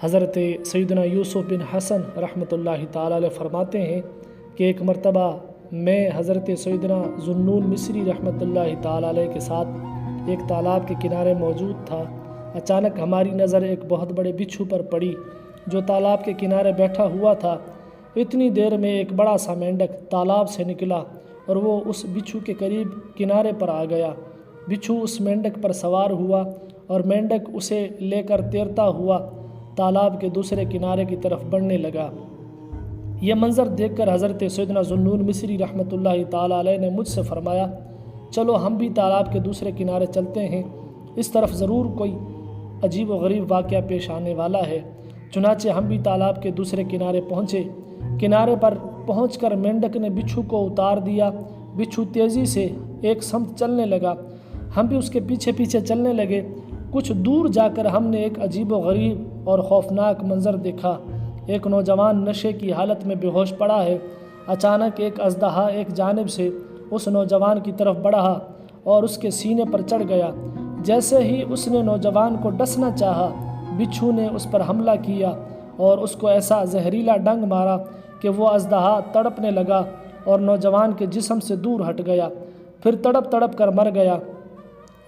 حضرت سیدنا یوسف بن حسن رحمۃ اللہ تعالی علیہ فرماتے ہیں کہ ایک مرتبہ میں حضرت سیدنا ذوالنون مصری رحمۃ اللہ تعالی علیہ کے ساتھ ایک تالاب کے کنارے موجود تھا۔ اچانک ہماری نظر ایک بہت بڑے بچھو پر پڑی جو تالاب کے کنارے بیٹھا ہوا تھا۔ اتنی دیر میں ایک بڑا سا مینڈک تالاب سے نکلا اور وہ اس بچھو کے قریب کنارے پر آ گیا۔ بچھو اس مینڈک پر سوار ہوا اور مینڈک اسے لے کر تیرتا ہوا تالاب کے دوسرے کنارے کی طرف بڑھنے لگا۔ یہ منظر دیکھ کر حضرت سیدنا ذوالنون مصری رحمۃ اللہ تعالی علیہ نے مجھ سے فرمایا، چلو ہم بھی تالاب کے دوسرے کنارے چلتے ہیں، اس طرف ضرور کوئی عجیب و غریب واقعہ پیش آنے والا ہے۔ چنانچہ ہم بھی تالاب کے دوسرے کنارے پہنچے۔ کنارے پر پہنچ کر مینڈک نے بچھو کو اتار دیا۔ بچھو تیزی سے ایک سمت چلنے لگا، ہم بھی اس کے پیچھے پیچھے چلنے لگے۔ کچھ دور جا کر ہم نے ایک عجیب و غریب اور خوفناک منظر دیکھا۔ ایک نوجوان نشے کی حالت میں بے ہوش پڑا ہے۔ اچانک ایک اژدہا ایک جانب سے اس نوجوان کی طرف بڑھا اور اس کے سینے پر چڑھ گیا۔ جیسے ہی اس نے نوجوان کو ڈسنا چاہا، بچھو نے اس پر حملہ کیا اور اس کو ایسا زہریلا ڈنگ مارا کہ وہ اژدہا تڑپنے لگا اور نوجوان کے جسم سے دور ہٹ گیا، پھر تڑپ تڑپ کر مر گیا۔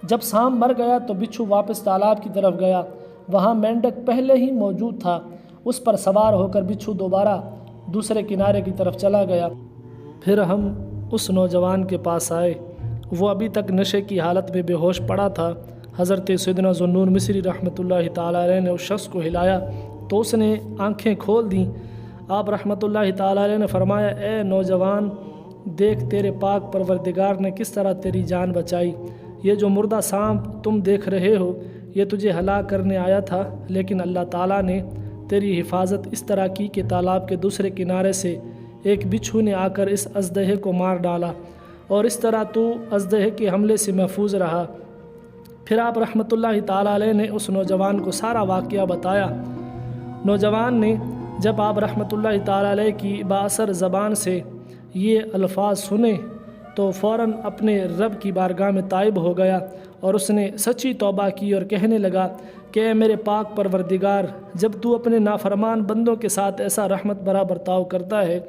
جب سام مر گیا تو بچھو واپس تالاب کی طرف گیا۔ وہاں مینڈک پہلے ہی موجود تھا۔ اس پر سوار ہو کر بچھو دوبارہ دوسرے کنارے کی طرف چلا گیا۔ پھر ہم اس نوجوان کے پاس آئے، وہ ابھی تک نشے کی حالت میں بے ہوش پڑا تھا۔ حضرت سیدنا ذوالنون مصری رحمۃ اللہ تعالی علیہ نے اس شخص کو ہلایا تو اس نے آنکھیں کھول دیں۔ آپ رحمۃ اللہ تعالی علیہ نے فرمایا، اے نوجوان، دیکھ تیرے پاک پروردگار نے کس طرح تیری جان بچائی۔ یہ جو مردہ سانپ تم دیکھ رہے ہو یہ تجھے ہلاک کرنے آیا تھا، لیکن اللہ تعالیٰ نے تیری حفاظت اس طرح کی کہ تالاب کے دوسرے کنارے سے ایک بچھو نے آ کر اس اژدہے کو مار ڈالا اور اس طرح تو اژدہے کے حملے سے محفوظ رہا۔ پھر آپ رحمۃ اللہ تعالی علیہ نے اس نوجوان کو سارا واقعہ بتایا۔ نوجوان نے جب آپ رحمۃ اللہ تعالی علیہ کی بااثر زبان سے یہ الفاظ سنے تو فوراً اپنے رب کی بارگاہ میں تائب ہو گیا اور اس نے سچی توبہ کی اور کہنے لگا کہ اے میرے پاک پروردگار، جب تو اپنے نافرمان بندوں کے ساتھ ایسا رحمت بھرا برتاؤ کرتا ہے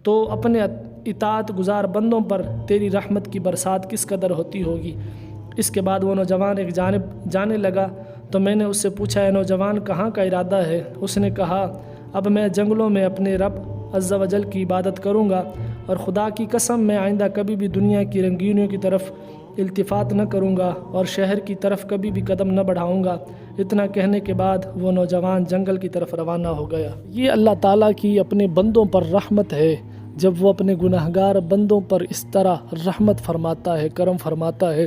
تو اپنے اطاعت گزار بندوں پر تیری رحمت کی برسات کس قدر ہوتی ہوگی۔ اس کے بعد وہ نوجوان ایک جانب جانے لگا تو میں نے اس سے پوچھا، اے نوجوان کہاں کا ارادہ ہے؟ اس نے کہا، اب میں جنگلوں میں اپنے رب عز و جل کی عبادت کروں گا اور خدا کی قسم میں آئندہ کبھی بھی دنیا کی رنگینیوں کی طرف التفات نہ کروں گا اور شہر کی طرف کبھی بھی قدم نہ بڑھاؤں گا۔ اتنا کہنے کے بعد وہ نوجوان جنگل کی طرف روانہ ہو گیا۔ یہ اللہ تعالیٰ کی اپنے بندوں پر رحمت ہے جب وہ اپنے گناہگار بندوں پر اس طرح رحمت فرماتا ہے، کرم فرماتا ہے،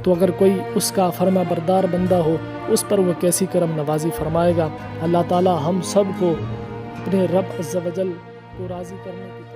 تو اگر کوئی اس کا فرما بردار بندہ ہو اس پر وہ کیسی کرم نوازی فرمائے گا۔ اللہ تعالیٰ ہم سب کو اپنے رب عز و جل کو راضی کرنے کی